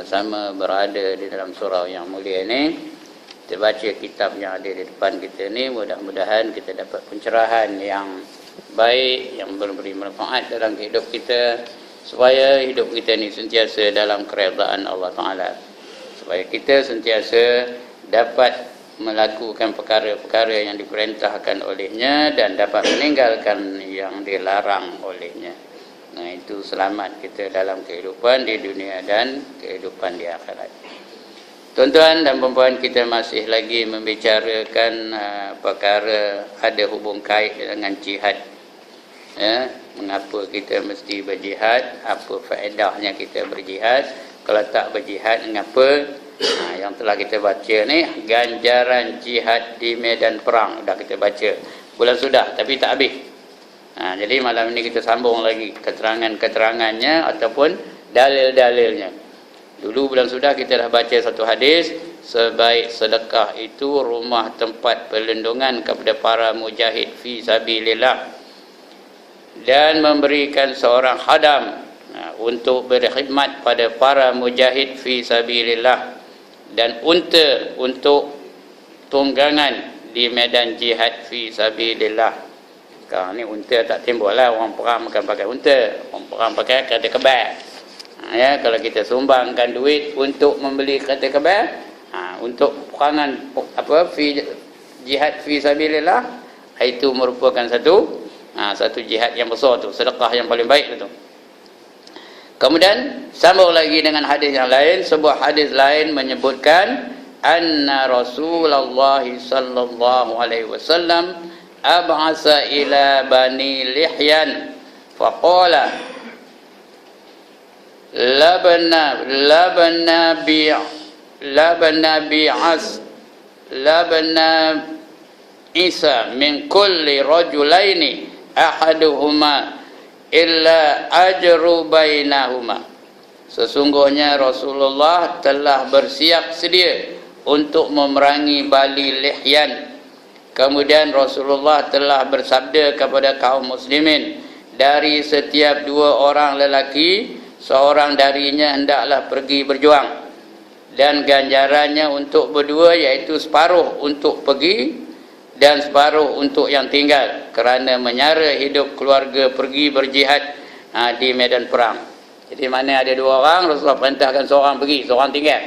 bersama-sama berada di dalam surau yang mulia ini. Kita baca kitab yang ada di depan kita ni, mudah-mudahan kita dapat pencerahan yang baik, yang memberi manfaat dalam hidup kita, supaya hidup kita ni sentiasa dalam keredaan Allah Ta'ala, supaya kita sentiasa dapat melakukan perkara-perkara yang diperintahkan olehnya dan dapat meninggalkan yang dilarang olehnya. Nah, itu selamat kita dalam kehidupan di dunia dan kehidupan di akhirat. Tuan-tuan dan puan-puan, kita masih lagi membicarakan perkara ada hubung kait dengan jihad. Ya, mengapa kita mesti berjihad? Apa faedahnya kita berjihad? Kalau tak berjihad, mengapa? Yang telah kita baca ni, ganjaran jihad di medan perang. Dah kita baca bulan sudah, tapi tak habis. Jadi malam ini kita sambung lagi keterangan-keterangannya ataupun dalil-dalilnya. Dulu bulan sudah kita dah baca satu hadis, sebaik sedekah itu rumah tempat perlindungan kepada para mujahid fi sabilillah, dan memberikan seorang khadam untuk berkhidmat pada para mujahid fi sabilillah, dan unta untuk tunggangan di medan jihad fi sabilillah. Sekarang ni unta tak timbul lah, orang perang bukan pakai unta, orang perang pakai kereta kebal. Ya, kalau kita sumbangkan duit untuk membeli kereta kebal, untuk perangan jihad fi sabilillah, itu merupakan satu jihad yang besar tu, sedekah yang paling baik tu. Kemudian sambung lagi dengan hadis yang lain. Sebuah hadis lain menyebutkan anna Rasulullah sallallahu alaihi wasallam ab'asa ila bani Lihyan faqala labna Isa min kulli rajulaini ahaduhuma illa ajru bainahuma. Sesungguhnya Rasulullah telah bersiap sedia untuk memerangi Bani Lihyan. Kemudian Rasulullah telah bersabda kepada kaum muslimin, dari setiap dua orang lelaki, seorang darinya hendaklah pergi berjuang, dan ganjarannya untuk berdua iaitu separuh untuk pergi dan separuh untuk yang tinggal, kerana menyara hidup keluarga pergi berjihad di medan perang. Jadi mana ada dua orang, Rasulullah perintahkan seorang pergi, seorang tinggal,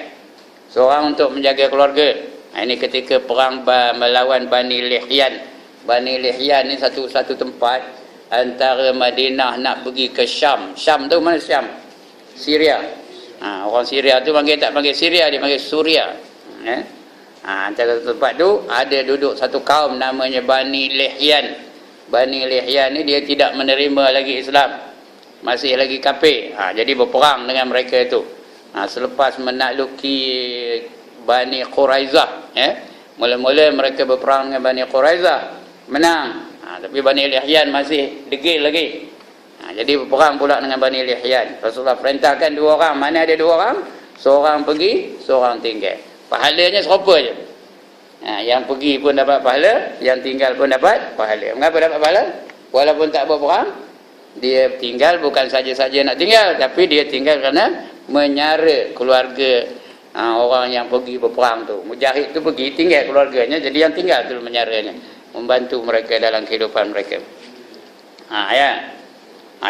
seorang untuk menjaga keluarga. Ini ketika perang melawan Bani Lihyan. Bani Lihyan ni satu tempat antara Madinah nak pergi ke Syam. Syam tu mana Syam? Syria. Orang Syria tu tak panggil Syria, dia panggil Suria. Antara tempat tu ada duduk satu kaum namanya Bani Lihyan. Bani Lihyan ni dia tidak menerima lagi Islam, masih lagi kafir. Jadi berperang dengan mereka itu. Selepas menakluki Bani Quraizah, mula-mula mereka berperang dengan Bani Quraizah, menang. Tapi Bani Lihyan masih degil lagi. Jadi berperang pula dengan Bani Lihyan. Rasulullah perintahkan dua orang. Mana ada dua orang? Seorang pergi, seorang tinggal. Pahalanya serupa je. Yang pergi pun dapat pahala, yang tinggal pun dapat pahala. Mengapa dapat pahala? Walaupun tak berperang, dia tinggal bukan saja-saja nak tinggal, tapi dia tinggal kerana menyara keluarga orang yang pergi berperang tu. Mujahid tu pergi, tinggal keluarganya, jadi yang tinggal tu menyaranya, membantu mereka dalam kehidupan mereka.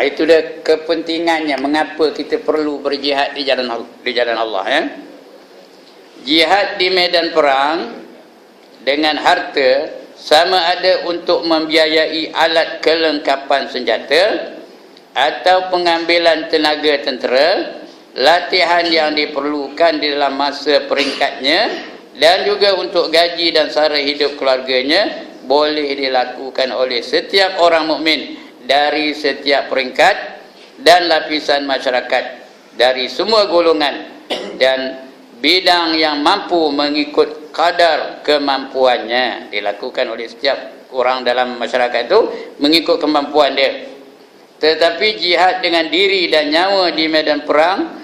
Itu dia kepentingannya, mengapa kita perlu berjihad di jalan Allah. Jihad di medan perang dengan harta sama ada untuk membiayai alat kelengkapan senjata atau pengambilan tenaga tentera, latihan yang diperlukan di dalam masa peringkatnya, dan juga untuk gaji dan sara hidup keluarganya, boleh dilakukan oleh setiap orang mukmin dari setiap peringkat dan lapisan masyarakat, dari semua golongan dan bidang yang mampu mengikut kadar kemampuannya. Dilakukan oleh setiap orang dalam masyarakat itu mengikut kemampuan dia. Tetapi jihad dengan diri dan nyawa di medan perang,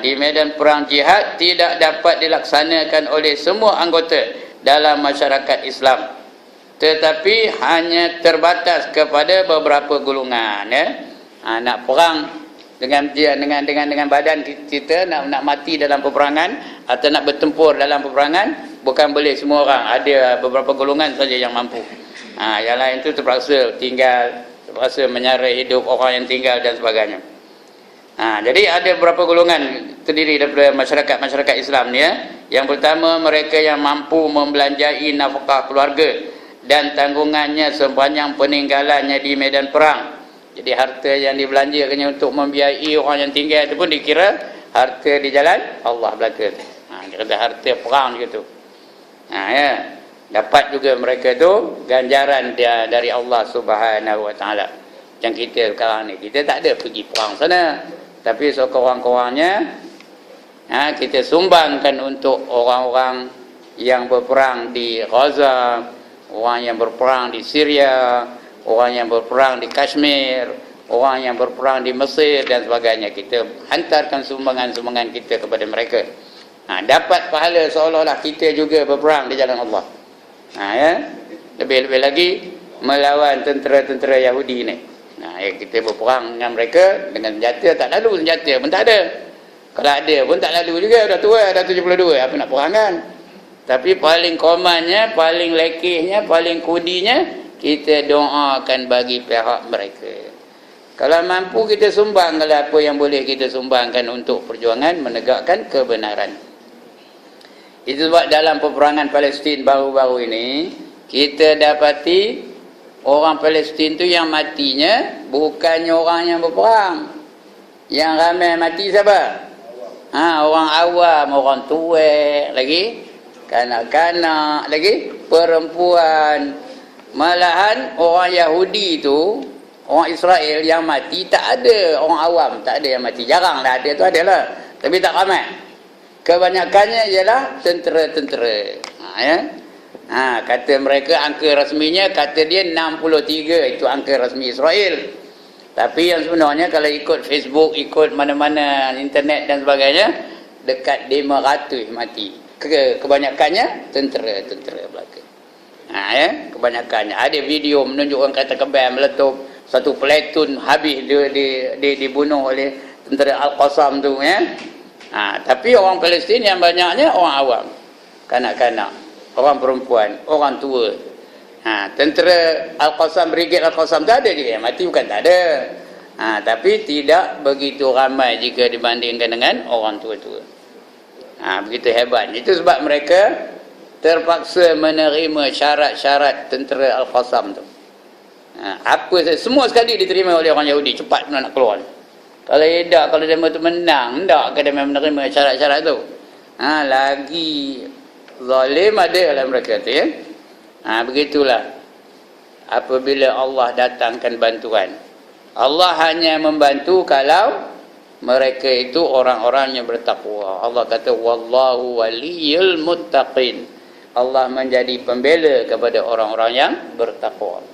di medan perang jihad tidak dapat dilaksanakan oleh semua anggota dalam masyarakat Islam, tetapi hanya terbatas kepada beberapa golongan. Nak perang dengan badan kita nak mati dalam peperangan atau nak bertempur dalam peperangan, bukan boleh semua orang, ada beberapa golongan saja yang mampu. Yang lain tu terpaksa menyarai hidup orang yang tinggal dan sebagainya. Jadi ada beberapa golongan terdiri daripada masyarakat Islam ni ya. Yang pertama, mereka yang mampu membelanjai nafkah keluarga dan tanggungannya sepanjang peninggalannya di medan perang. Jadi harta yang dibelanjakannya untuk membiayai orang yang tinggal itu pun dikira harta di jalan Allah belaka. Dia kata harta perang gitu. Ya. Dapat juga mereka tu ganjaran dia dari Allah Subhanahu Wa Taala. Macam kita sekarang ni, kita tak ada pergi perang sana, tapi sekurang-kurangnya kita sumbangkan untuk orang-orang yang berperang di Gaza, orang yang berperang di Syria, orang yang berperang di Kashmir, orang yang berperang di Mesir dan sebagainya. Kita hantarkan sumbangan-sumbangan kita kepada mereka. Dapat pahala seolah-olah kita juga berperang di jalan Allah. Ya. Lebih-lebih lagi melawan tentera-tentera Yahudi ni. Kita berperang dengan mereka dengan senjata, tak lalu senjata pun tak ada. Kalau ada pun tak lalu juga, dah tua, dah 72, apa nak perang kan? Tapi paling komannya, paling lekehnya, paling kudinya, kita doakan bagi pihak mereka. Kalau mampu kita sumbang, kalau apa yang boleh kita sumbangkan untuk perjuangan menegakkan kebenaran. Itu sebab dalam peperangan Palestin baru-baru ini, kita dapati orang Palestin tu yang matinya bukannya orang yang berperang. Yang ramai mati siapa? Orang awam, orang tua, lagi kanak-kanak, lagi perempuan. Malahan orang Yahudi tu, orang Israel yang mati tak ada orang awam, tak ada yang mati. Jarang lah ada tu, ada lah, tapi tak ramai. Kebanyakannya ialah tentera-tentera. Kata mereka angka rasminya, kata dia 63, itu angka rasmi Israel. Tapi yang sebenarnya kalau ikut Facebook, ikut mana-mana internet dan sebagainya, dekat 500 mati. Kebanyakannya tentera-tentera belaka. Kebanyakannya. Ada video menunjukkan kata kebal meletup, satu platoon habis dibunuh oleh tentera Al-Qassam tu ya. Tapi orang Palestin yang banyaknya orang awam, kanak-kanak, orang perempuan, orang tua. Tentera Al-Qassam, Brigade Al-Qassam tak ada juga yang mati, bukan tak ada. Tapi tidak begitu ramai jika dibandingkan dengan orang tua-tua. Begitu hebat. Itu sebab mereka terpaksa menerima syarat-syarat tentera Al-Qassam tu. Semua sekali diterima oleh orang Yahudi, cepat nak keluar. Kalau tidak, kalau dia tu menang, tak akan dia menerima syarat-syarat tu. Lagi zalim ada dalam mereka tu ya. Begitulah apabila Allah datangkan bantuan. Allah hanya membantu kalau mereka itu orang-orang yang bertakwa. Allah kata wallahu waliyul muttaqin. Allah menjadi pembela kepada orang-orang yang bertakwa.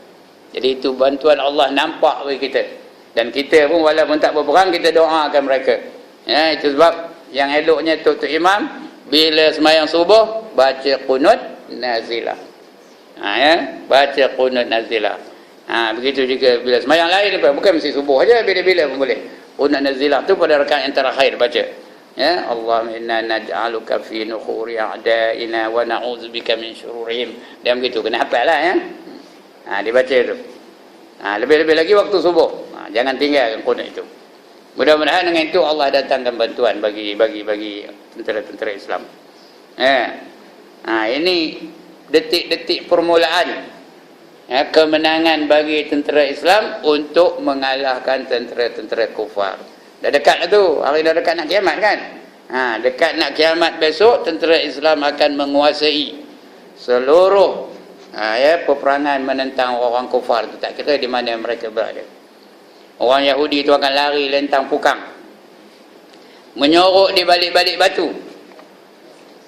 Jadi itu bantuan Allah nampak bagi kita. Dan kita pun walaupun tak berperang, kita doakan mereka. Itu sebab yang eloknya Tok Imam bila sembahyang subuh baca qunut nazilah. Baca qunut nazilah. Begitu juga bila sembahyang lain, bukan mesti subuh aja, bila-bila pun boleh. Qunut nazilah tu pada rakaat yang terakhir baca. Allahumma inna naj'aluka fi nukhuri a'da'ina wa na'udzubika min syururihim. Dia begitu, kena hafallah ya. Dibaca tu. Lebih-lebih lagi waktu subuh. Jangan tinggalkan qunut itu. Mudah-mudahan dengan itu Allah datangkan bantuan bagi tentera-tentera Islam. Ini detik-detik permulaan kemenangan bagi tentera Islam untuk mengalahkan tentera-tentera kufar. Dah dekat lah tu, hari dah dekat nak kiamat kan. Dekat nak kiamat besok, tentera Islam akan menguasai seluruh peperangan menentang orang kufar tu, tak kira di mana mereka berada. Orang Yahudi tu akan lari lentang pukang, menyorok di balik-balik batu.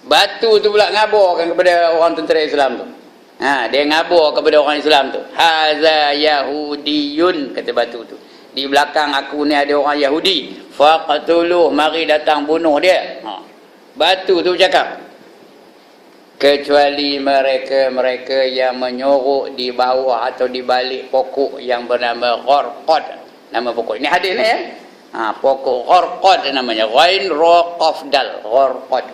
Batu tu pula ngaburkan kepada orang tentera Islam tu. Dia ngabur kepada orang Islam tu. Haza Yahudiyun, kata batu tu. Di belakang aku ni ada orang Yahudi. Faqatuluh, mari datang bunuh dia. Batu tu cakap. Kecuali mereka yang menyorok di bawah atau di balik pokok yang bernama Gharqad. Nama pokok. Ini hadis ni ya. Pokok gharqad namanya, ghain ra qaf dal, gharqad.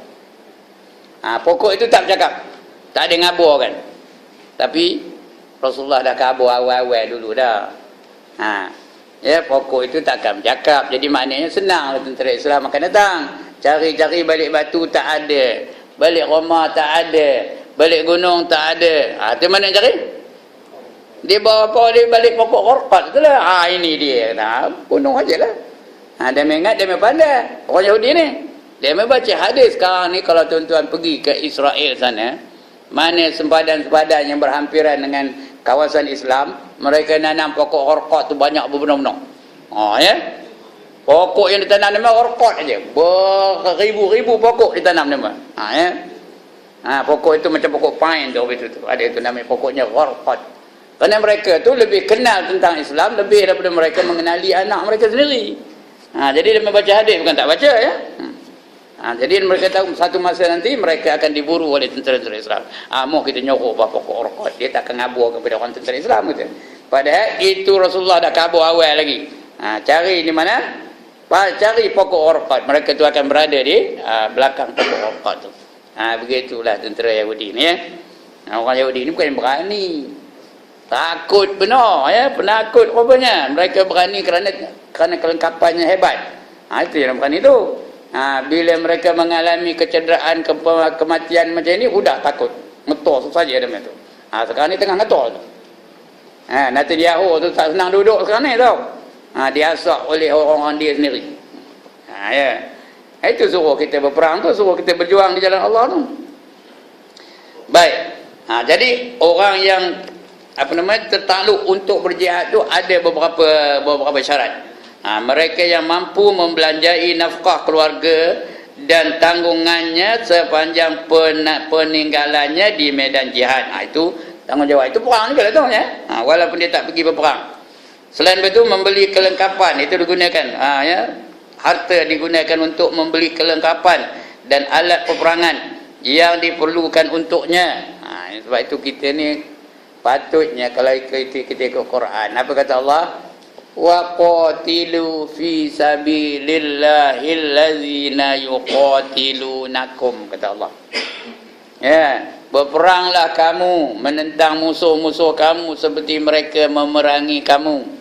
Pokok itu tak bercakap, tak ada ngabur kan. Tapi Rasulullah dah kabur awal-awal dulu dah. Ya, pokok itu takkan bercakap. Jadi maknanya senang tentera Islam akan datang. Cari-cari balik batu tak ada, balik rumah tak ada, balik gunung tak ada. Itu mana cari? Dia bawa apa? Dia balik pokok gharqad itulah. Ini dia. Bunuh ajalah. Dia mengingat, dia pandai. Orang Yahudi ni dia membaca hadis. Sekarang ni kalau tuan-tuan pergi ke Israel sana, mana sempadan-sempadan yang berhampiran dengan kawasan Islam, mereka nanam pokok gharqad tu banyak berbenam-benam. Ya. Pokok yang ditanam nama gharqad aja. Beribu-ribu pokok ditanam nama. Ya. Pokok itu macam pokok pine tu, ada itu namanya pokoknya gharqad. Kerana mereka tu lebih kenal tentang Islam lebih daripada mereka mengenali anak mereka sendiri. Jadi dia membaca hadis, bukan tak baca ya. Jadi mereka tahu satu masa nanti mereka akan diburu oleh tentera-tentera Islam. Mau kita nyokok pokok gharqad, dia tak akan ngabur kepada orang tentera Islam gitu. Padahal itu Rasulullah dah kabur awal lagi. Cari di mana? Cari pokok gharqad. Mereka tu akan berada di belakang pokok gharqad tu. Begitulah tentera Yahudi ni ya. Orang Yahudi ni bukan berani. Takut benar ya, penakut rupanya. Mereka berani kerana kelengkapannya hebat. Itu yang berani tu. Bila mereka mengalami kecederaan, kematian macam ini, sudah takut. Ngetor saja dia tu. Sekarang ni tengah ngetor tu. Netanyahu tu tak senang duduk sekarang ni tau. Diasak oleh orang-orang dia sendiri. Ya. Itu suruh kita berperang tu, suruh kita berjuang di jalan Allah tu. Baik. Jadi orang yang tertakluk untuk berjihad tu ada beberapa syarat. Mereka yang mampu membelanjai nafkah keluarga dan tanggungannya sepanjang peninggalannya di medan jihad. Itu tanggungjawab. Itu perang juga lah tu ya. Walaupun dia tak pergi berperang. Selain itu membeli kelengkapan itu digunakan. Harta digunakan untuk membeli kelengkapan dan alat peperangan yang diperlukan untuknya. Sebab itu kita ni patutnya kalau kita ikut Quran, apa kata Allah? Wa qatilu fi sabilillahil ladzina yuqatilunakum, kata Allah. Ya, berperanglah kamu menentang musuh-musuh kamu seperti mereka memerangi kamu.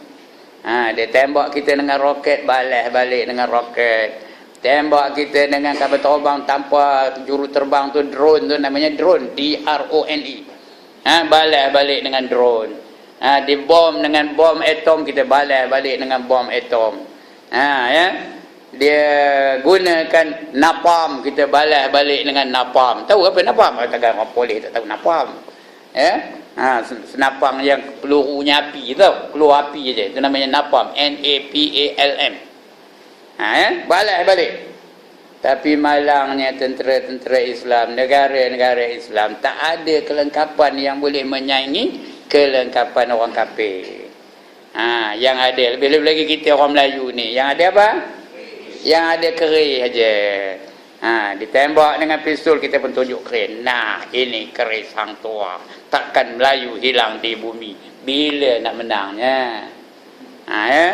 Dia tembak kita dengan roket, balas balik dengan roket. Tembak kita dengan kapal terbang tanpa juru terbang tu, drone tu namanya drone, D-R-O-N-E. Balas balik dengan drone. Dibom dengan bom atom, kita balas balik dengan bom atom. Ya. Dia gunakan napalm, kita balas balik dengan napalm. Tahu apa napalm? Takkan orang boleh tak tahu napalm. Ya. Senapang yang pelurunya api tau, keluar api je, itu namanya napalm, N-A-P-A-L-M. Ya. Balas balik. Tapi malangnya tentera-tentera Islam, negara-negara Islam tak ada kelengkapan yang boleh menyaingi kelengkapan orang kafir. Yang ada lebih-lebih lagi kita orang Melayu ni, yang ada apa? Yang ada keris aja. Ditembak dengan pistol, kita pun tunjuk keris. Ini keris hang tua. Takkan Melayu hilang di bumi. Bila nak menangnya? Ya.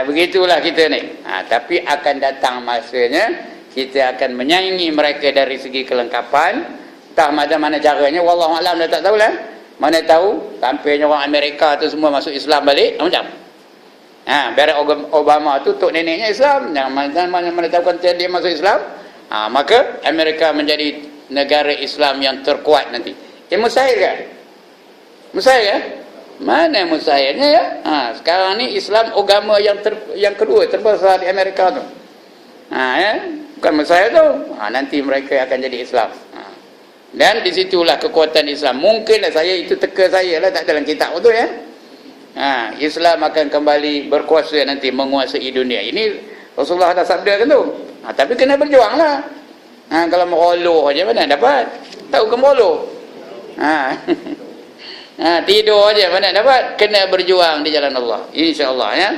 Begitulah kita ni. Tapi akan datang masanya kita akan menyaingi mereka dari segi kelengkapan. Entah mana caranya, wallahualam, dah tak tahulah. Mana tahu tampilnya orang Amerika tu semua masuk Islam balik, macam Barack Obama tu tok neneknya Islam. Mana tahu kan dia masuk Islam, maka Amerika menjadi negara Islam yang terkuat nanti. Mustahil kan? Mustahil kan? Mana mustahilnya ya? Sekarang ni Islam agama yang kedua terbesar di Amerika tu. Ya? Bukan mustahil tu. Nanti mereka akan jadi Islam. Dan disitulah kekuatan Islam. Mungkinlah itu teka saya lah, tak dalam kitab betul ya. Islam akan kembali berkuasa nanti, menguasai dunia. Ini Rasulullah dah sabda kan tu. Tapi kena berjuang lah. Kalau meroloh aja mana dapat? Tahu ke meroloh? Tidur aja mana dapat? Kena berjuang di jalan Allah, insya-Allah ya.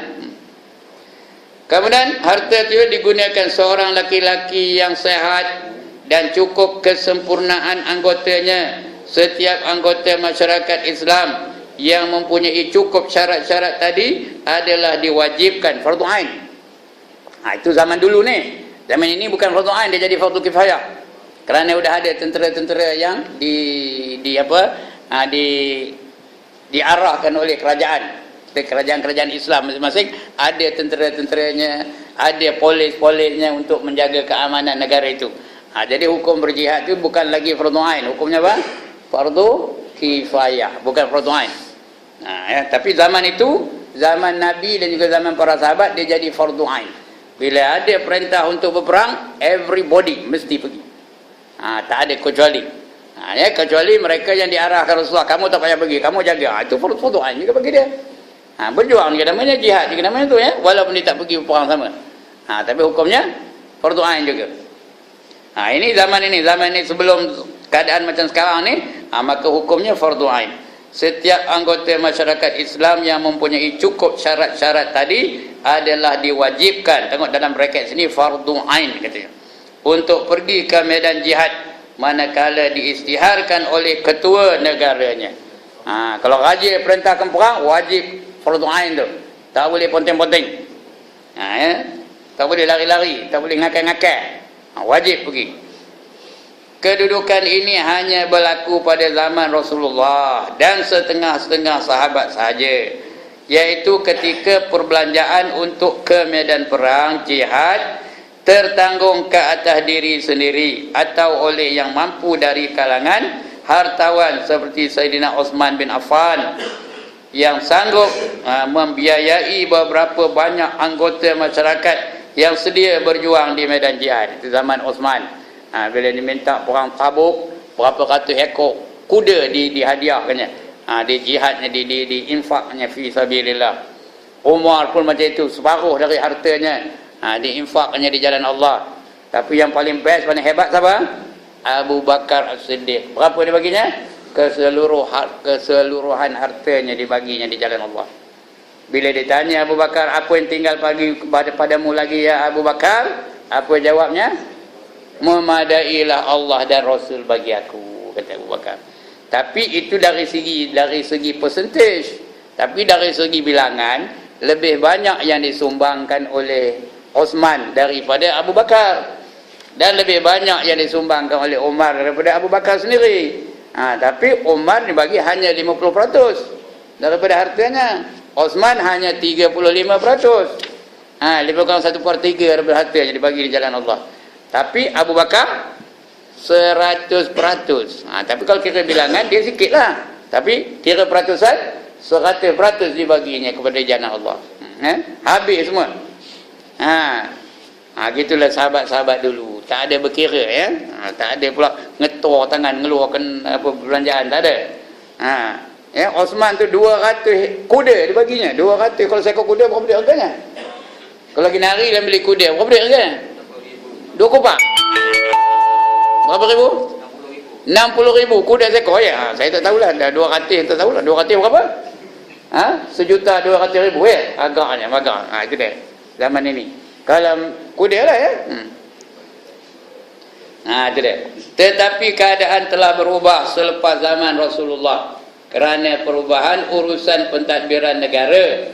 Kemudian harta itu digunakan seorang laki-laki yang sehat dan cukup kesempurnaan anggotanya. Setiap anggota masyarakat Islam yang mempunyai cukup syarat-syarat tadi adalah diwajibkan, fardu ain, Itu zaman dulu ni. Zaman ini bukan fardu ain, dia jadi fardu kifayah. Kerana sudah ada tentera-tentera yang diarahkan oleh kerajaan Islam masing-masing, ada tentera-tenteranya, ada polis-polisnya untuk menjaga keamanan negara itu. Jadi hukum berjihad itu bukan lagi fardu ain, hukumnya apa? Fardu kifayah, bukan fardu ain. Tapi zaman itu, zaman Nabi dan juga zaman para sahabat, dia jadi fardu ain. Bila ada perintah untuk berperang, everybody mesti pergi. Tak ada kecuali. Kecuali mereka yang diarahkan Rasulullah, kamu tak payah pergi, kamu jaga. Itu fardu ain juga bagi dia. Berjuang juga namanya, jihad juga namanya tu ya, walaupun dia tak pergi berperang sama. Tapi hukumnya fardu ain juga. Ini zaman ini sebelum keadaan macam sekarang ni, maka hukumnya fardu ain. Setiap anggota masyarakat Islam yang mempunyai cukup syarat-syarat tadi adalah diwajibkan, tengok dalam bracket sini, fardu ain katanya, untuk pergi ke medan jihad manakala diisytiharkan oleh ketua negaranya. Kalau raja perintahkan perang, wajib fardu ain tu, tak boleh ponteng-ponteng, tak boleh lari-lari, tak boleh ngakal-ngakal, wajib pergi. Kedudukan ini hanya berlaku pada zaman Rasulullah dan setengah-setengah sahabat sahaja, iaitu ketika perbelanjaan untuk ke medan perang jihad tertanggung ke atas diri sendiri atau oleh yang mampu dari kalangan hartawan seperti Sayyidina Uthman bin Affan yang sanggup membiayai beberapa banyak anggota masyarakat yang sedia berjuang di medan jihad. Itu zaman Uthman. Bila diminta perang Tabuk, berapa ratus ekor kuda dihadiahkannya, di jihadnya, di infaknya fi sabilillah. Umar pun macam itu, separuh dari hartanya diinfakkannya di jalan Allah. Tapi yang paling best, paling hebat siapa? Abu Bakar As-Siddiq. Berapa dia baginya? Keseluruhan hartanya dibaginya di jalan Allah. Bila ditanya Abu Bakar, apa yang tinggal padamu lagi ya Abu Bakar? Apa jawabnya? Memadailah Allah dan Rasul bagi aku, kata Abu Bakar. Tapi itu dari segi percentage. Tapi dari segi bilangan, lebih banyak yang disumbangkan oleh Uthman daripada Abu Bakar, dan lebih banyak yang disumbangkan oleh Umar daripada Abu Bakar sendiri. Tapi Umar dibagi hanya 50% daripada hartanya, Uthman hanya 35%. 5/1/3 daripada hartanya dibagi di jalan Allah. Tapi Abu Bakar 100%. Tapi kalau kira bilangan dia sikit lah. Tapi kira peratusan 100% dibaginya kepada jalan Allah. Habis semua. Gitulah sahabat-sahabat dulu. Tak ada berkira ya. Tak ada pula ngetor tangan ngeluarkan apa belanjaan, tak ada. Osman tu 200 kuda dibaginya. 200 kalau seekor kuda berapa dia harganya? Kalau lagi nari dan beli kuda berapa dia harganya? 2 kopak. Berapa ribu? 60,000 kuda seekor ya. Saya tak tahulah, dah 200 tak tahulah. 200 berapa? 1,200,000 ya. Agaknya. Itu dia. Zaman ini. Kalau kuda lah ya. Itu dia. Tetapi keadaan telah berubah selepas zaman Rasulullah. Kerana perubahan urusan pentadbiran negara.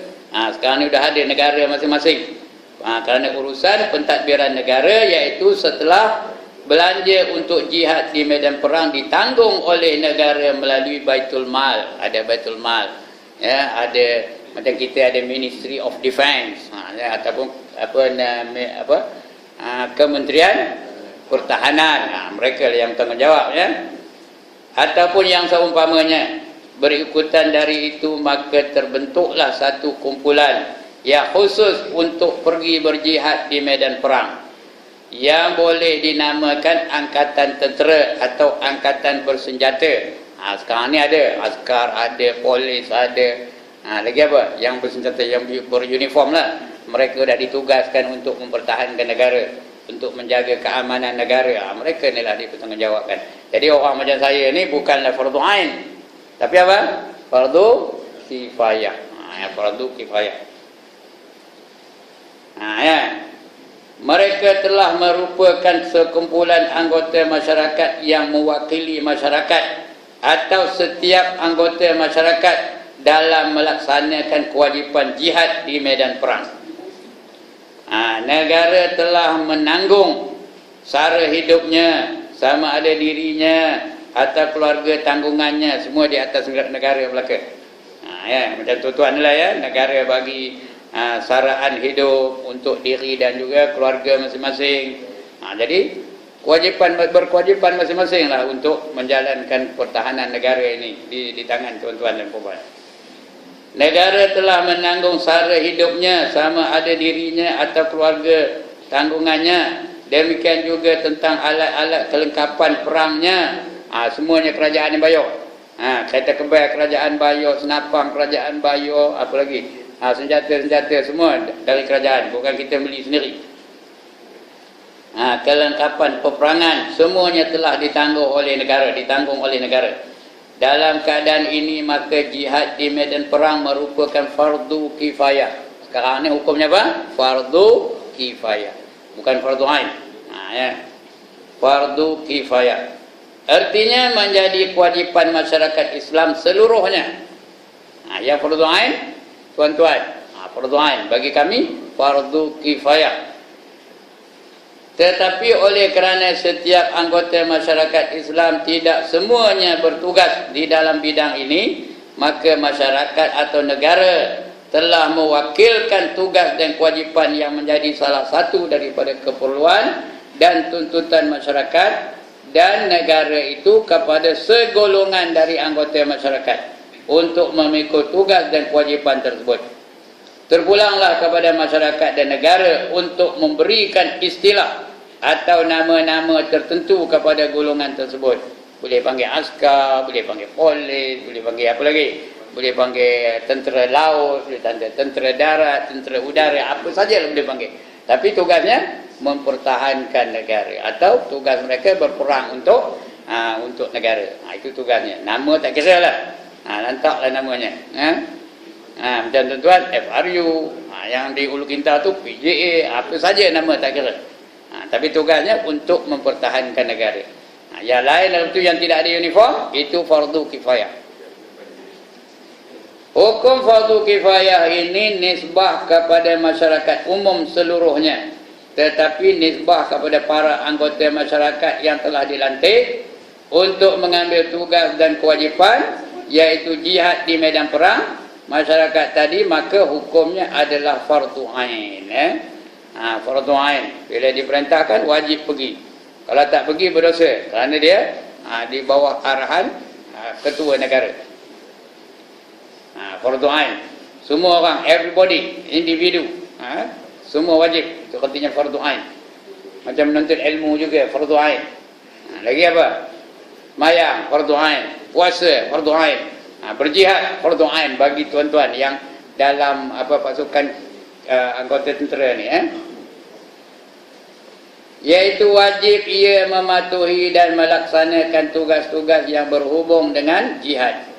Sekarang ni dah ada negara masing-masing. Kerana urusan pentadbiran negara, iaitu setelah belanja untuk jihad di medan perang ditanggung oleh negara melalui Baitul Mal. Ada Baitul Mal. Ya, ada macam kita ada Ministry of Defence, ataupun Kementerian Pertahanan. Mereka yang tanggungjawab ya. Ataupun yang seumpamanya. Berikutan dari itu maka terbentuklah satu kumpulan yang khusus untuk pergi berjihad di medan perang, yang boleh dinamakan angkatan tentera atau angkatan bersenjata. Sekarang ni ada askar, ada polis, ada lagi apa yang bersenjata, yang beruniform lah. Mereka dah ditugaskan untuk mempertahankan negara, untuk menjaga keamanan negara. Mereka ni lah dipertanggungjawabkan. Jadi orang macam saya ni bukanlah fardu ain, tapi apa? Fardu kifayah. Fardu kifayah. Mereka telah merupakan sekumpulan anggota masyarakat yang mewakili masyarakat atau setiap anggota masyarakat dalam melaksanakan kewajipan jihad di medan perang. Negara telah menanggung sara hidupnya, sama ada dirinya atau keluarga tanggungannya, semua di atas negara belaka. Ya, macam tuan-tuan lah ya, negara bagi saraan hidup untuk diri dan juga keluarga masing-masing. Jadi berkewajipan masing-masing lah untuk menjalankan pertahanan negara ini di tangan tuan-tuan dan puan. Negara telah menanggung sara hidupnya, sama ada dirinya atau keluarga tanggungannya. Demikian juga tentang alat-alat kelengkapan perangnya. Semuanya kerajaan yang bayar. Kereta kebal kerajaan bayar, senapang kerajaan bayar, apa lagi? Senjata-senjata semua dari kerajaan, bukan kita beli sendiri. Kelengkapan peperangan semuanya telah ditanggung oleh negara. Dalam keadaan ini maka jihad di medan perang merupakan fardu kifayah. Sekarang ni hukumnya apa? Fardu kifayah, bukan fardu ain. Fardu kifayah artinya menjadi kewajipan masyarakat Islam seluruhnya. Yang fardu ain, tuan-tuan, fardu ain bagi kami fardu kifayah. Tetapi oleh kerana setiap anggota masyarakat Islam tidak semuanya bertugas di dalam bidang ini, maka masyarakat atau negara telah mewakilkan tugas dan kewajipan yang menjadi salah satu daripada keperluan dan tuntutan masyarakat dan negara itu kepada segolongan dari anggota masyarakat untuk memikul tugas dan kewajipan tersebut. Terpulanglah kepada masyarakat dan negara untuk memberikan istilah atau nama-nama tertentu kepada golongan tersebut. Boleh panggil askar, boleh panggil polis, boleh panggil apa lagi? Boleh panggil tentera laut, boleh tentera darat, tentera udara, apa saja boleh panggil. Tapi tugasnya mempertahankan negara atau tugas mereka berperang untuk negara. Itu tugasnya. Nama tak kira lah. Lantaklah namanya. Macam tuan-tuan FRU, yang di Ulu Kintar tu PJA, apa saja nama tak kira. Tapi tugasnya untuk mempertahankan negara. Yang lain dalam itu yang tidak ada uniform, itu fardu kifayah. Hukum fardu kifayah ini nisbah kepada masyarakat umum seluruhnya, tetapi nisbah kepada para anggota masyarakat yang telah dilantik untuk mengambil tugas dan kewajipan, yaitu jihad di medan perang masyarakat tadi, maka hukumnya adalah fardu ain. Fardu ain, bila diperintahkan wajib pergi. Kalau tak pergi berdosa, kerana dia di bawah arahan ketua negara. Fardu ain, semua orang, everybody, individu, semua wajib. Itu artinya fardu ain. Macam menuntut ilmu juga fardu ain. Lagi apa? Mayang fardu ain, puasa fardu ain, berjihad fardu ain bagi tuan-tuan yang dalam pasukan anggota tentera ni, iaitu wajib ia mematuhi dan melaksanakan tugas-tugas yang berhubung dengan jihad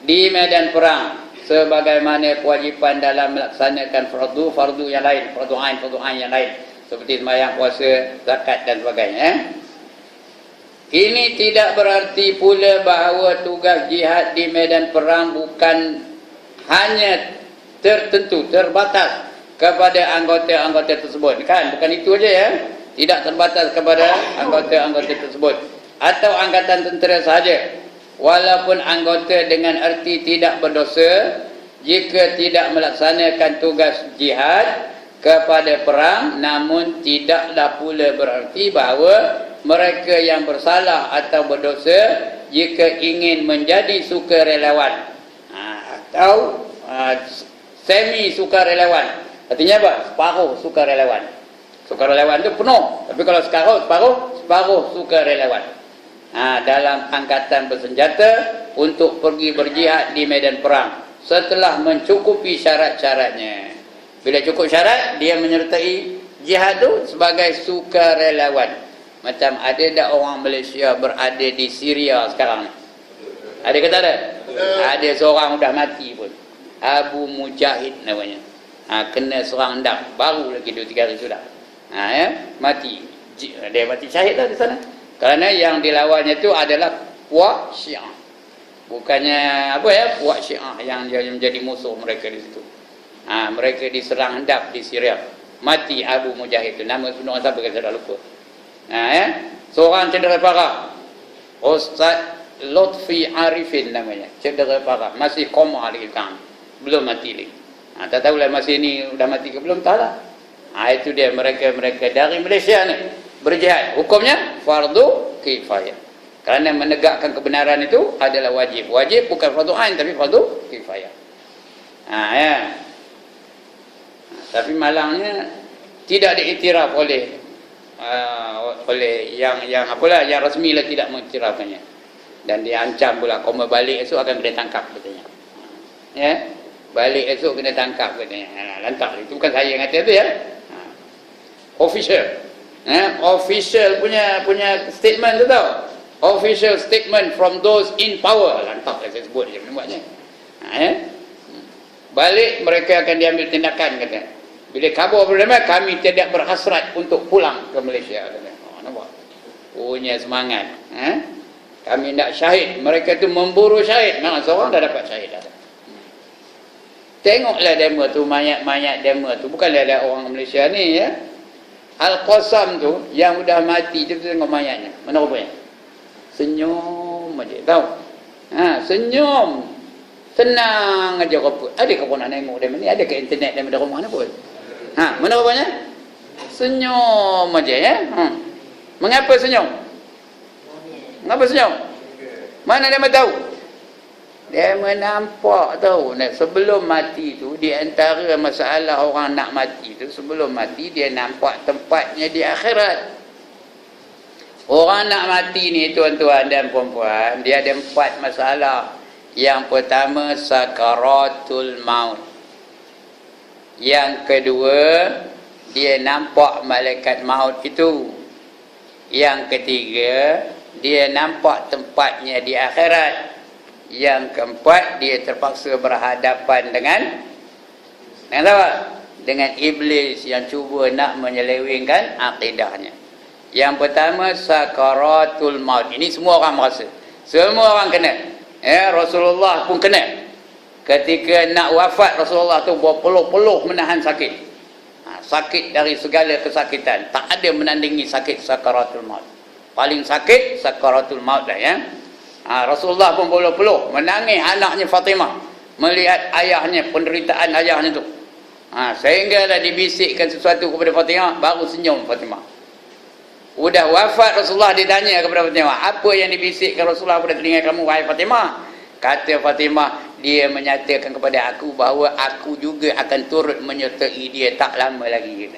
di medan perang, sebagaimana kewajipan dalam melaksanakan fardu yang lain, fardu ain yang lain, seperti sembahyang, puasa, zakat dan sebagainya. Ini tidak berarti pula bahawa tugas jihad di medan perang bukan hanya terbatas kepada anggota-anggota tersebut, kan? Bukan itu aja ya, tidak terbatas kepada anggota-anggota tersebut atau angkatan tentera sahaja, walaupun anggota dengan erti tidak berdosa jika tidak melaksanakan tugas jihad kepada perang, namun tidaklah pula berarti bahawa mereka yang bersalah atau berdosa jika ingin menjadi sukarelawan atau semi sukarelawan. Artinya apa? Separuh sukarelawan. Sukarelawan itu penuh, tapi kalau separuh sukarelawan. Dalam angkatan bersenjata untuk pergi berjihad di medan perang setelah mencukupi syarat-syaratnya. Bila cukup syarat, dia menyertai jihad itu sebagai sukarelawan. Macam ada tak orang Malaysia berada di Syria sekarang ni? Ada ke tak ada? Ada seorang sudah mati pun, Abu Mujahid namanya. Kena serang hendak, baru lagi 2-3 hari sudah. Mati. Dia mati syahid lah di sana. Kerana yang dilawannya itu adalah puak Syiah. Bukannya puak Syiah yang menjadi musuh mereka di situ. Mereka diserang hendak di Syria. mati Abu Mujahid tu. Nama sebenar siapa kita dah lupa. Seorang cedera parah, Ustaz Lutfi Arifin namanya, cedera parah, masih koma lagi sekarang, belum mati lagi. Tak tahulah masih ni dah mati ke belum, tak lah. Itu dia mereka dari Malaysia ni berjihad. Hukumnya fardu kifayah. Kerana menegakkan kebenaran itu adalah wajib. Wajib bukan fardu ain tapi fardu kifayah. Tapi malangnya tidak diiktiraf oleh yang rasmi lah, tidak mengiktirafkannya. Dan diancam pula, kau balik esok akan kena tangkap katanya. Balik esok kena tangkap katanya. Lantak, itu bukan saya yang kata tu ya. Official. Official punya statement tu tau. Official statement from those in power. Lantak lah saya sebut je buatnya. Balik mereka akan diambil tindakan kata. Bila khabar berdamai, kami tidak berhasrat untuk pulang ke Malaysia kata. Nampak? Punya semangat. Kami nak syahid. Mereka tu memburu syahid. Memang seorang dah dapat syahid dah. Tengoklah demo tu, mayat-mayat demo tu. Bukanlah ada orang Malaysia ni ya. Al-Qassam tu yang sudah mati tu tengok mayatnya. Mana rupanya? Senyum aja, tahu? Senyum. Tenang aja rupa. Ada ke pun nak tengok dia ni? Ada ke internet daripada rumah ni pun? Mana rupanya? Senyum aja ya. Mengapa senyum? Mengapa senyum? Mana dia tahu? Dia menampak tahu. Sebelum mati tu, di antara masalah orang nak mati tu, sebelum mati dia nampak tempatnya di akhirat. Orang nak mati ni tuan-tuan dan puan-puan, dia ada 4 masalah. Yang pertama sakaratul maut. Yang kedua, dia nampak malaikat maut itu. Yang ketiga, dia nampak tempatnya di akhirat. Yang keempat, dia terpaksa berhadapan dengan apa? Dengan iblis yang cuba nak menyelewengkan akidahnya. Yang pertama sakaratul maut. Ini semua orang merasa. Semua orang kena. Rasulullah pun kena. Ketika nak wafat Rasulullah tu berpeluh-peluh menahan sakit. Sakit dari segala kesakitan. Tak ada menandingi sakit sakaratul maut. Paling sakit sakaratul maut lah ya. Rasulullah pun peluh-peluh menangis anaknya Fatimah melihat ayahnya, penderitaan ayahnya tu. Sehinggalah dibisikkan sesuatu kepada Fatimah, baru senyum Fatimah. Udah wafat Rasulullah ditanya kepada Fatimah, apa yang dibisikkan Rasulullah pada telinga kamu wahai Fatimah? Kata Fatimah, dia menyatakan kepada aku bahawa aku juga akan turut menyertai dia tak lama lagi.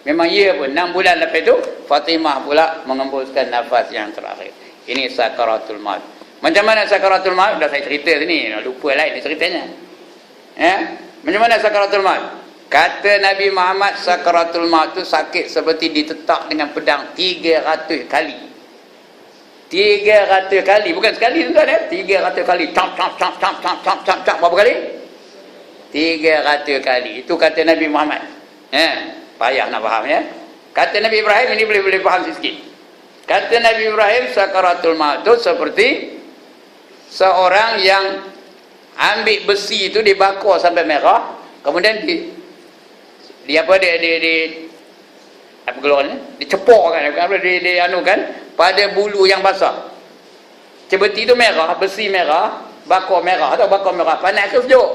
Memang ia pun 6 bulan lepas itu Fatimah pula mengembuskan nafas yang terakhir. Ini sakaratul maut. Macam mana sakaratul maut? Dah saya cerita sini, lupa lain ceritanya. Macam mana sakaratul maut? Kata Nabi Muhammad, sakaratul maut tu sakit seperti ditetak dengan pedang 300 kali. 300 kali, bukan sekali tuan ya. 300 kali. Cap. Berapa kali? 300 kali. Itu kata Nabi Muhammad. Payah nak faham ya. Kata Nabi Ibrahim, ini boleh faham sikit. Kata Nabi Ibrahim, sakaratul maut tu seperti seorang yang ambil besi itu dibakar sampai merah, kemudian apa keluarnya? Diceporkan, dianukan pada bulu yang basah. Cebeti itu merah, besi merah, bakar merah atau bakar merah. Panas ke sejuk?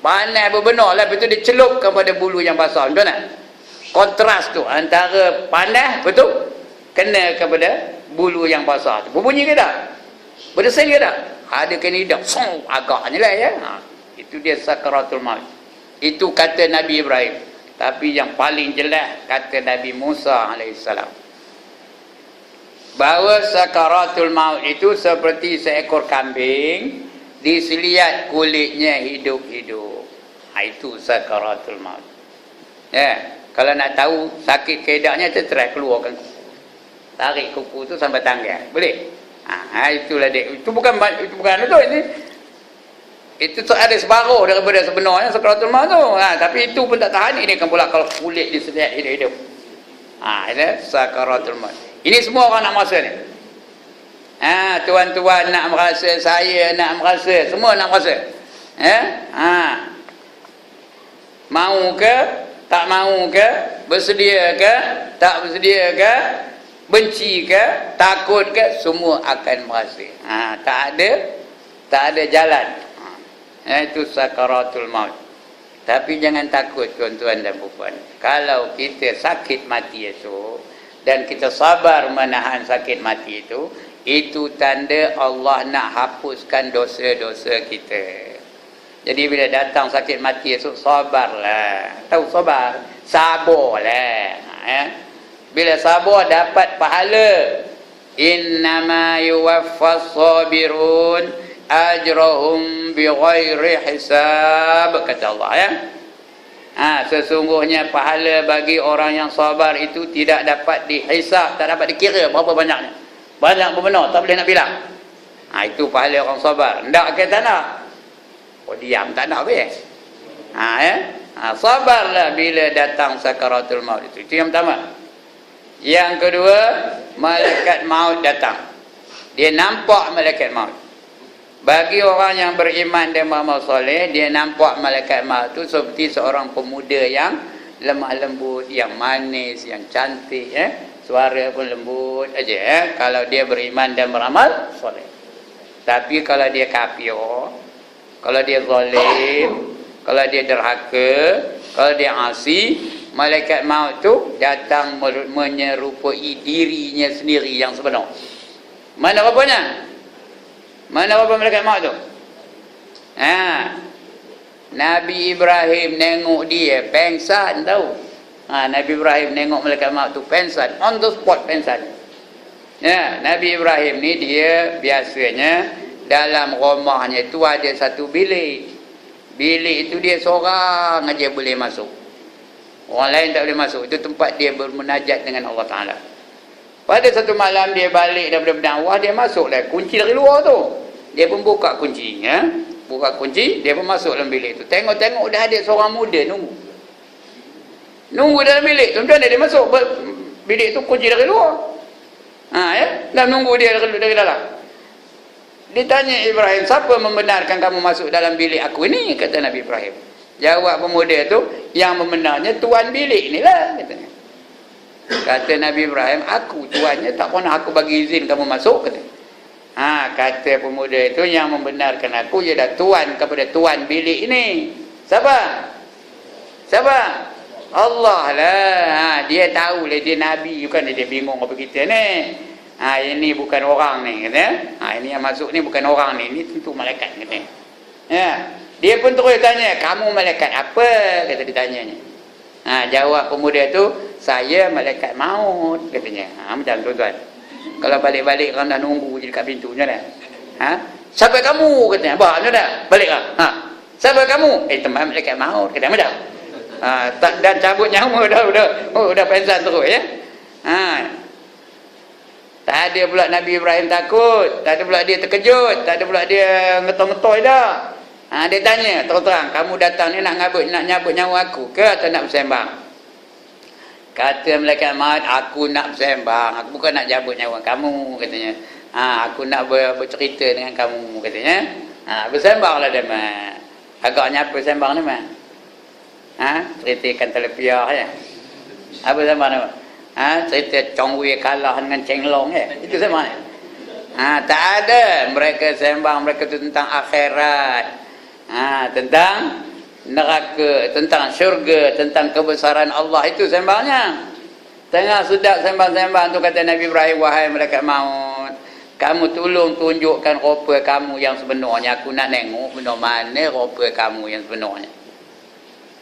Panas berbenar lah, lepas itu dicelupkan pada bulu yang basah. Betul tak? Kontras tu antara panas, betul? Kena kepada bulu yang basah tu. Berbunyi ke tak? Berdesain ke tak? Ada kena hidap. Agaknya lah ya. Itu dia sakaratul maut. Itu kata Nabi Ibrahim. Tapi yang paling jelas kata Nabi Musa AS. Bahawa sakaratul maut itu seperti seekor kambing diseliat kulitnya hidup-hidup. Itu sakaratul maut. Kalau nak tahu sakit keedaknya, terus keluarkan kuku. Tarik kuku tu sampai tanggal. Boleh? Itulah dia. Itu bukan itu ini. Itu ada separuh daripada sebenarnya sakaratul maut tu. Tapi itu pun tak tahan. Ini kan pula kalau kulit diseliat hidup-hidup. Ini sakaratul maut. Ini semua orang nak merasa ni. Tuan-tuan nak merasa, saya nak merasa, semua nak merasa. Mau ke Tak mau ke? Bersedia ke? Tak bersedia ke? Benci ke? Takut ke? Semua akan merasa. Tak ada jalan. Itu sakaratul maut. Tapi jangan takut tuan-tuan dan puan. Kalau kita sakit mati itu dan kita sabar menahan sakit mati itu tanda Allah nak hapuskan dosa-dosa kita. Jadi bila datang sakit mati esok, sabarlah. Tahu sabar? Sabarlah. Bila sabar dapat pahala. Innama yuwaffas sabirun ajrahum bighairi hisab, kata Allah ya. Sesungguhnya pahala bagi orang yang sabar itu tidak dapat dihisab, tak dapat dikira berapa banyaknya. Banyak benar, tak boleh nak bilang. Itu pahala orang sabar. Ndak ke tak nak? Diam tak nak apa ya? Sabarlah bila datang sakaratul maut itu. Itu yang pertama. Yang kedua, malaikat maut datang. Dia nampak malaikat maut. Bagi orang yang beriman dan beramal soleh, dia nampak malaikat maut itu seperti seorang pemuda yang lemah lembut, yang manis, yang cantik, suara pun lembut aja, kalau dia beriman dan beramal soleh. Tapi kalau dia kafir, kalau dia zalim, kalau dia derhaka, kalau dia asi, malaikat maut tu datang menyerupai dirinya sendiri yang sebenar. Mana rupanya? Mana rupa malaikat maut tu? Nabi Ibrahim nengok dia pengsan tahu. Nabi Ibrahim nengok malaikat maut tu pengsan, on the spot pengsan. Nabi Ibrahim ni dia biasanya dalam rumahnya tu ada satu bilik. Bilik itu dia seorang aja boleh masuk. Orang lain tak boleh masuk. Itu tempat dia bermunajat dengan Allah Ta'ala. Pada satu malam dia balik daripada berdakwah, dia masuklah kunci dari luar tu. Dia pun buka kunci, buka kunci, dia pun masuk dalam bilik tu. Tengok-tengok dah ada seorang muda nunggu dalam bilik tu. Macam mana dia masuk? Bilik tu kunci dari luar. Dah nunggu dia dari dalam. Ditanya Ibrahim, siapa membenarkan kamu masuk dalam bilik aku ini? Kata Nabi Ibrahim. Jawab pemuda tu, yang membenarnya tuan bilik ni lah. Kata Nabi Ibrahim, aku tuannya, tak pernah aku bagi izin kamu masuk. Kata pemuda itu, yang membenarkan aku ialah tuan kepada tuan bilik ini. Siapa? Allah lah. Dia tahulah dia Nabi, bukan dia bingung apa kita ni. Ini bukan orang ni, kata. Ini yang masuk ni bukan orang ni, ini tentu malaikat, kata. Dia pun terus tanya, kamu malaikat apa? Kata ditanyanya. Jawab pemuda tu, saya malaikat maut, katanya. Macam tuan-tuan. Kalau balik-balik orang dah nunggu je dekat pintu, macam mana? Siapa kamu? Katanya. Abah, macam mana? Balik lah. Siapa kamu? Teman malaikat maut, kata macam. Dan cabut nyawa dah pensan terus ya. Tak ada pula Nabi Ibrahim takut, tak ada pula dia terkejut, tak ada pula dia ngetoi-ngetoi dah. Dia tanya terang-terang, kamu datang ni nak nyabut nyawa aku ke atau nak bersembang? Kata malaikat maut, aku nak bersembang, aku bukan nak jabut nyawa kamu, katanya. Aku nak bercerita dengan kamu, katanya. Bersembanglah dia mah. Agaknya apa bersembang ni mah? Ceritakan telepiah ya. Apa bersembang ni mah? Cerita Chong Wei kalah dengan Cheng Long ya. Itu sama ni. Tak ada. Mereka sembang, mereka tu tentang akhirat, tentang neraka, tentang syurga, tentang kebesaran Allah. Itu sembangnya. Tengah sedap sembang-sembang tu kata Nabi Ibrahim, wahai malaikat maut, kamu tolong tunjukkan rupa kamu yang sebenarnya. Aku nak tengok benar mana rupa kamu yang sebenarnya.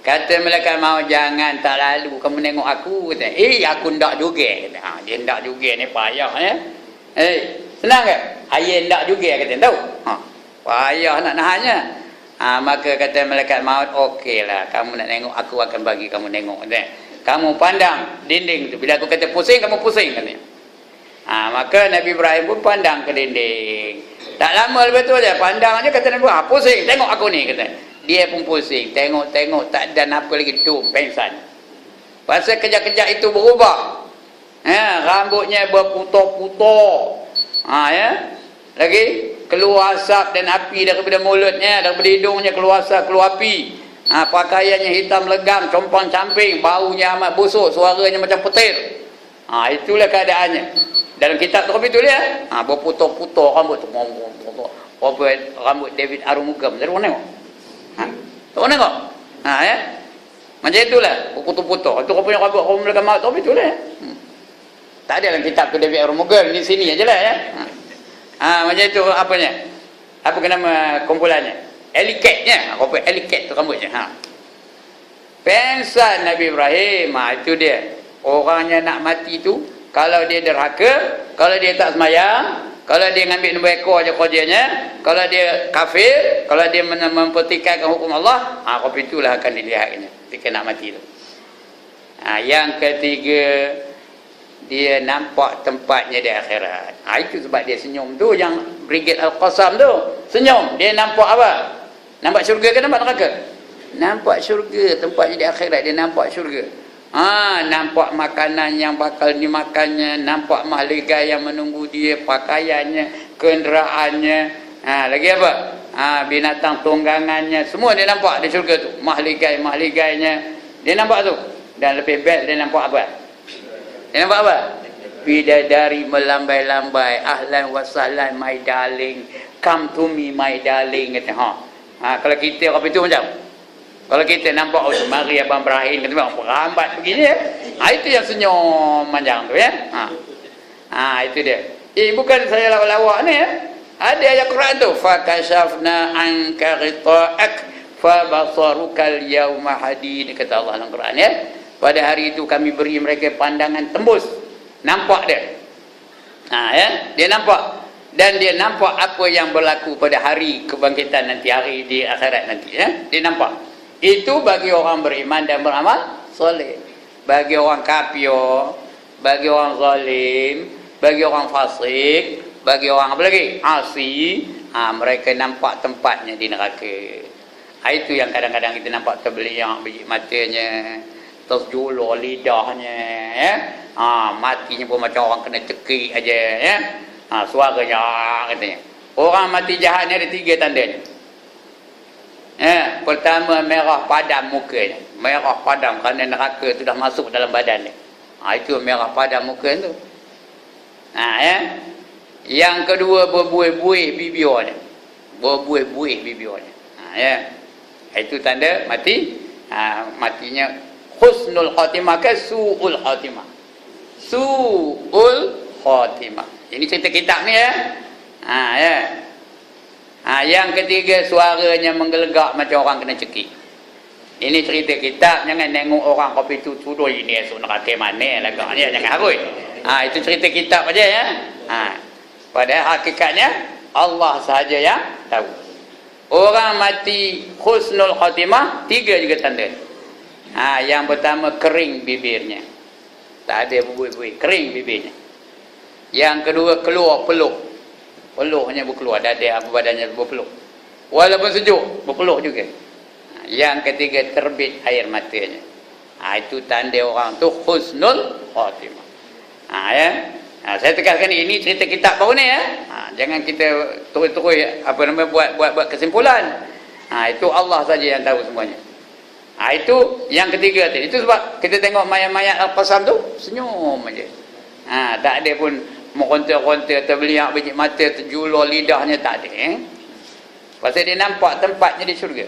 Kata malaikat maut, jangan tak lalu kamu tengok aku. Kata, aku ndak juga. Kata, dia ndak juga ni payah ya. Senang ke? Ayah ndak juga, kata, tahu? Payah nak nahannya. Maka kata malaikat maut, okeylah, kamu nak tengok, aku akan bagi kamu tengok. Kata, kamu pandang dinding tu. Bila aku kata pusing, kamu pusing, katanya. Maka Nabi Ibrahim pun pandang ke dinding. Tak lama lepas tu aja pandang aja, kata Nabi Ibrahim, pusing, tengok aku ni, kata. Dia pun pusing, tengok-tengok tak ada apa lagi, dum pengsan. Pasal kejap-kejap itu berubah. Rambutnya berputar-putar. Lagi keluar asap dan api daripada mulutnya, daripada hidungnya keluar asap, keluar api. Pakaiannya hitam legam, compang camping, baunya amat busuk, suaranya macam petir. Itulah keadaannya. Dalam kitab tu itu dia. Berputar-putar rambut tu. Rambut David Arumugam. Jadi mana tengok? Tak mana tengok? Ya. Macam itulah. Berputar-putar. Itu rupanya rambut orang Melaka Maut tu itulah. Tak ada dalam kitab tu David Arumugam. Di sini ajalah ya. Macam itu apanya? Apa nama kumpulannya? Eliket-nya. Rupanya eliket tu rambutnya. Pensan Nabi Ibrahim. Itu dia. Orangnya nak mati tu, kalau dia derhaka, kalau dia tak semayang, kalau dia ngambil nombor ekor je kerjanya, kalau dia kafir, kalau dia mempertikaikan hukum Allah, itulah akan dilihatnya ketika nak mati tu. Yang ketiga, dia nampak tempatnya di akhirat. Itu sebab dia senyum tu, yang Brigade Al-Qassam tu senyum. Dia nampak apa? Nampak syurga ke nampak neraka? Nampak syurga, tempatnya di akhirat, dia nampak syurga. Nampak makanan yang bakal dimakannya, nampak mahligai yang menunggu dia, pakaiannya, kenderaannya, lagi apa? Binatang tunggangannya, semua dia nampak di syurga tu. Mahligai-mahligainya dia nampak tu. Dan lebih best dia nampak apa? Dia nampak apa? Bidadari melambai-lambai, ahlan wa sahlan my darling, come to me my darling, kata. Kalau kita apa itu macam? Kalau kita nampak, mari Abang Ibrahim, kita nampak perambat begini ya. Itu yang senyum panjang tu ya. Itu dia. Bukan saya lawak-lawak ni ya. Ada ayat Quran tu. Fakashafna anka ghita'ak fabasarukal yawma hadid, kata Allah dalam Quran ya. Pada hari itu kami beri mereka pandangan tembus. Nampak dia. Ya, dia nampak. Dan dia nampak apa yang berlaku pada hari kebangkitan nanti, hari di akhirat nanti ya. Dia nampak. Itu bagi orang beriman dan beramal soleh. Bagi orang kafir, bagi orang zalim, bagi orang fasik, bagi orang apa lagi? Asi, mereka nampak tempatnya di neraka. Itu yang kadang-kadang kita nampak terbeliak biji matanya, terjulur lidahnya ya. Matinya pun macam orang kena cekik aja ya. Suaranya katanya. Orang mati jahat ni ada 3 tandanya. Pertama, merah padam mukanya. Merah padam kerana neraka tu dah masuk dalam badan dia. Itu merah padam muka tu. Ya. Yang kedua, berbuih-buih bibirnya. Berbuih-buih bibirnya. Ya. Itu tanda mati. Matinya husnul khatimah ke su'ul khatimah? Su'ul khatimah. Ini cerita kitab ni ya. Ya. Yang ketiga, suaranya menggelegak macam orang kena cekik. Ini cerita kitab. Jangan tengok orang kopi tu tuduh ini esok neraka mana lagaknya, jangan harus. Itu cerita kitab aja ya. Padahal hakikatnya Allah sahaja yang tahu. Orang mati husnul khatimah 3 juga tanda. Yang pertama, kering bibirnya. Tak ada buih-buih, kering bibirnya. Yang kedua, keluar peluh. Peluhnya berkeluar, dada apa badannya berpeluh. Walaupun sejuk, berpeluh juga. Yang ketiga, terbit air matanya. Itu tanda orang tu husnul khatimah. Ya. Saya tegaskan ini cerita kitab baru ni ya. Jangan kita terus-terus buat kesimpulan. Itu Allah saja yang tahu semuanya. Itu yang ketiga tadi. Itu sebab kita tengok mayat-mayat Al-Qassam tu senyum aja. Tak ada pun meronta-ronta, terbeliak biji mata, terjulur lidahnya, tak ada. Pasal dia nampak tempatnya di syurga.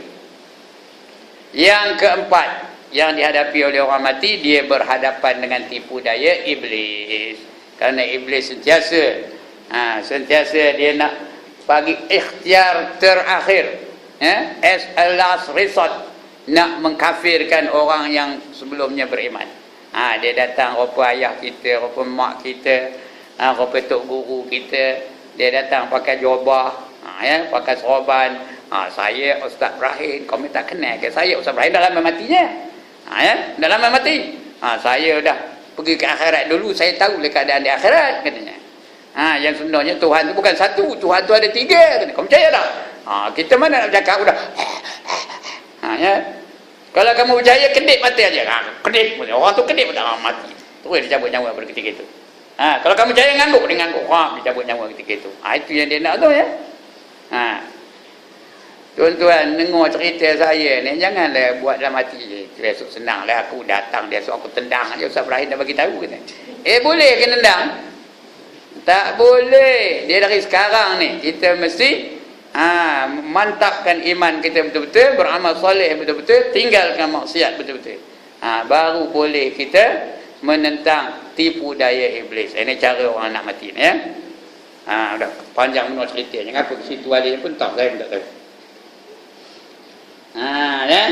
Yang keempat yang dihadapi oleh orang mati, dia berhadapan dengan tipu daya iblis. Kerana iblis sentiasa dia nak bagi ikhtiar terakhir, as a last resort, nak mengkafirkan orang yang sebelumnya beriman. Dia datang rupa ayah kita, rupa mak kita, rupa tok guru kita. Dia datang pakai jubah, pakai sorban. Saya Ustaz Ibrahim, kau tak kenal ke saya? Ustaz Ibrahim dah lama matinya. Dah lama mati. Saya dah pergi ke akhirat dulu, saya tahu keadaan di akhirat, katanya. Yang sebenarnya Tuhan tu bukan satu, Tuhan tu ada 3, katanya. Kau percaya tak? Kita mana nak bercakap udah. Kalau kamu percaya, kedip mati aja. Kedip, orang tu kedip dah mati. Terus dia cabut nyawa pada ketika itu. Kalau kamu percaya, ngangguk, dia ngangguk. Dia cabut nyawa ketika itu. Itu yang dia nak tu ya. Tuan-tuan dengar cerita saya ni, janganlah buat dalam hati. Besok senanglah aku datang, dia suruh aku tendang aja. Ustaz Ibrahim dah bagi tahu kata. Boleh ke tendang? Tak boleh. Dia dari sekarang ni kita mesti mantapkan iman kita betul-betul, beramal soleh betul-betul, tinggalkan maksiat betul-betul. Baru boleh kita menentang tipu daya iblis. Ini cara orang nak mati ni ya. Dah panjang menurut cerita. Jangan apa ke situ balik pun tak, saya pun tak tahu. Ya.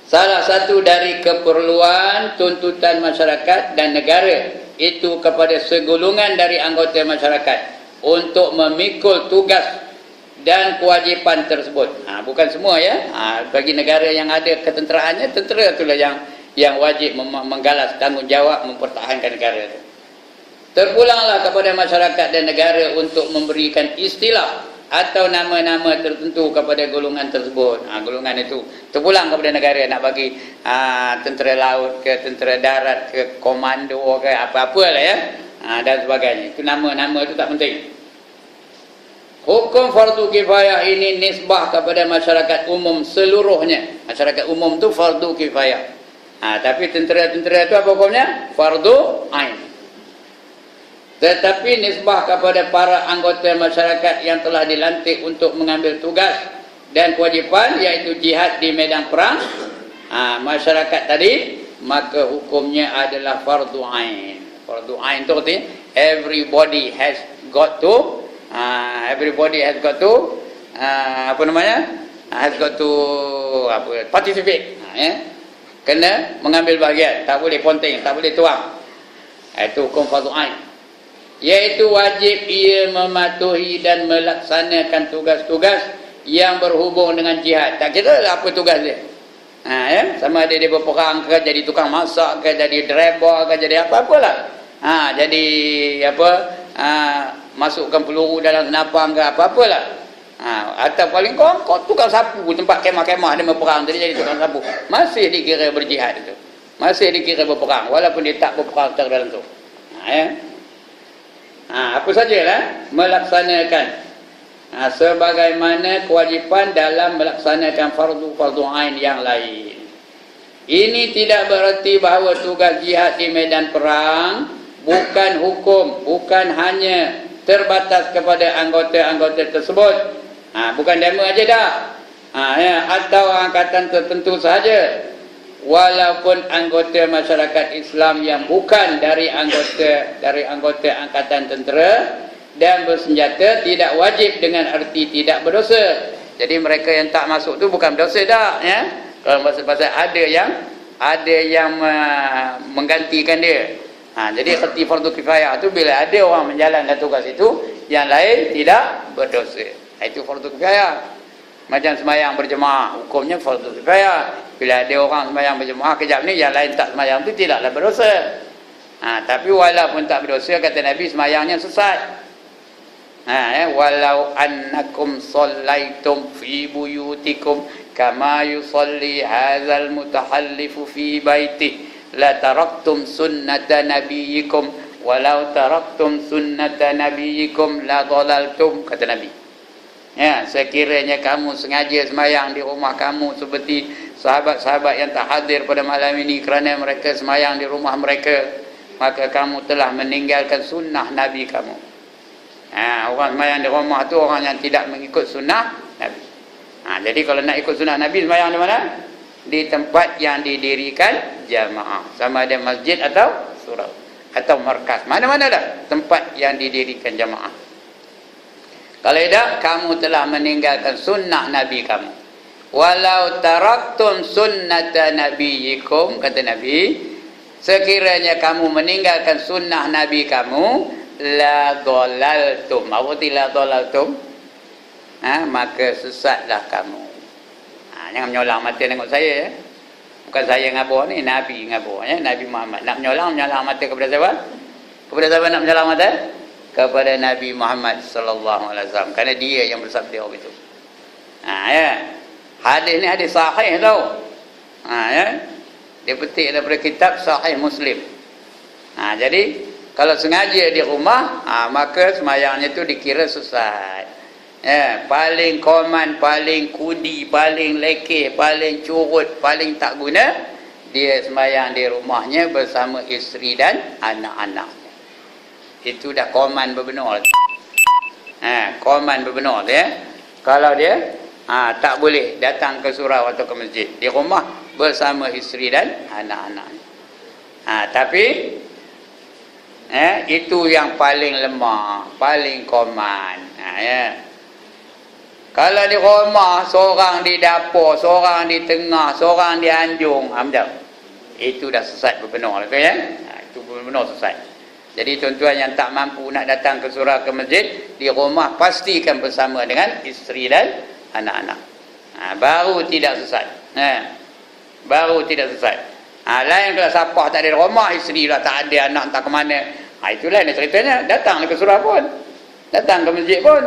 Salah satu dari keperluan tuntutan masyarakat dan negara itu kepada segolongan dari anggota masyarakat untuk memikul tugas dan kewajipan tersebut. Bukan semua ya. Bagi negara yang ada ketenteraannya, tentera itulah yang wajib menggalas tanggungjawab mempertahankan negara itu. Terpulanglah kepada masyarakat dan negara untuk memberikan istilah atau nama-nama tertentu kepada golongan tersebut. Golongan itu terpulang kepada negara nak bagi tentera laut ke tentera darat ke komando ke apa-apa lah ya, dan sebagainya. Itu nama-nama itu tak penting. Hukum fardu kifayah ini nisbah kepada masyarakat umum seluruhnya. Masyarakat umum tu fardu kifayah. Tapi tentera-tentera itu apa hukumnya? Fardu ain. Tetapi nisbah kepada para anggota masyarakat yang telah dilantik untuk mengambil tugas dan kewajipan, iaitu jihad di medan perang, masyarakat tadi, maka hukumnya adalah fardu ain. Fardu ain itu artinya everybody has got to participate, kena mengambil bahagian, tak boleh ponteng, tak boleh tuang. Itu hukum fardu ain, iaitu wajib ia mematuhi dan melaksanakan tugas-tugas yang berhubung dengan jihad. Tak kira lah apa tugas dia. Sama ada dia berperang ke, jadi tukang masak ke, jadi driver ke, jadi apa-apalah. Jadi masukkan peluru dalam senapang ke, apa-apalah. Atau paling kau tukang sapu tempat kemah-kemah dia berperang, jadi tukang sapu. Masih dikira berjihad itu. Masih dikira berperang walaupun dia tak berperang secara dalam tu. Apa sajalah melaksanakan sebagaimana kewajipan dalam melaksanakan fardu ain yang lain. Ini tidak bererti bahawa tugas jihad di medan perang bukan hukum, bukan hanya terbatas kepada anggota-anggota tersebut. Bukan demo aja dah. Atau angkatan tertentu sahaja. Walaupun anggota masyarakat Islam yang bukan dari anggota angkatan tentera dan bersenjata tidak wajib dengan arti tidak berdosa. Jadi mereka yang tak masuk tu bukan berdosa dah ya. Kalau pasal ada yang menggantikan dia. Jadi arti fardu kifayah tu bila ada orang menjalankan tugas itu, yang lain tidak berdosa. Itu fardu kifayah. Macam sembahyang berjemaah, hukumnya fardu kifayah. Bila ada orang sembahyang berjemaah kejap ni, yang lain tak sembahyang tu tidaklah berdosa. Tapi walaupun tak berdosa, kata Nabi, sembahyangnya sesat. Walau annakum sallaitum fi buyutikum kama yusalli hadzal mutahallifu fi baiti la taraktum sunnata nabiyikum walau taraktum sunnata nabiyikum la dhalaltum, kata Nabi. Sekiranya kamu sengaja sembahyang di rumah kamu seperti sahabat-sahabat yang tak hadir pada malam ini kerana mereka sembahyang di rumah mereka, maka kamu telah meninggalkan sunnah Nabi kamu. Orang sembahyang di rumah tu orang yang tidak mengikut sunnah Nabi. Jadi kalau nak ikut sunnah Nabi, sembahyang di mana? Di tempat yang didirikan jamaah, sama ada masjid atau surau atau markas, mana-mana dah tempat yang didirikan jamaah. Kalau tidak, kamu telah meninggalkan sunnah Nabi kamu. Walau taraktum sunnata nabiyikum, kata Nabi, sekiranya kamu meninggalkan sunnah Nabi kamu, la dhalaltum. Apa arti la dhalaltum? Maka sesatlah kamu. Jangan menyolang mata tengok saya ya. Bukan saya ngabur ni, Nabi ngabur ya. Nabi Muhammad nak menyolang mata kepada siapa? Kepada siapa nak menyolang mata? Kepada Nabi Muhammad sallallahu alaihi wasallam, kerana dia yang bersabda begitu. Hadis ni hadis sahih tau. Dia petik daripada kitab Sahih Muslim. Jadi kalau sengaja di rumah, maka sembahyangnya tu dikira sesat. Paling koman, paling kudi, paling lekeh, paling curut, paling tak guna, dia sembahyang di rumahnya bersama isteri dan anak-anaknya. Itu dah koman berbenar. Koman berbenar dia. Kalau dia tak boleh datang ke surau atau ke masjid, di rumah bersama isteri dan anak-anaknya. Tapi itu yang paling lemah, paling koman. Kalau di rumah, seorang di dapur, seorang di tengah, seorang di anjung, macam itu dah sesat berbenar, betul ya? Itu benar sesat. Jadi tuan-tuan yang tak mampu nak datang ke surau ke masjid, di rumah pastikan bersama dengan isteri dan anak-anak. Baru tidak sesat. Baru tidak sesat. Lain kalau siapa tak ada di rumah, isteri lah tak ada, anak tak ke mana. Itulah ceritanya, datang ke surau pun, datang ke masjid pun.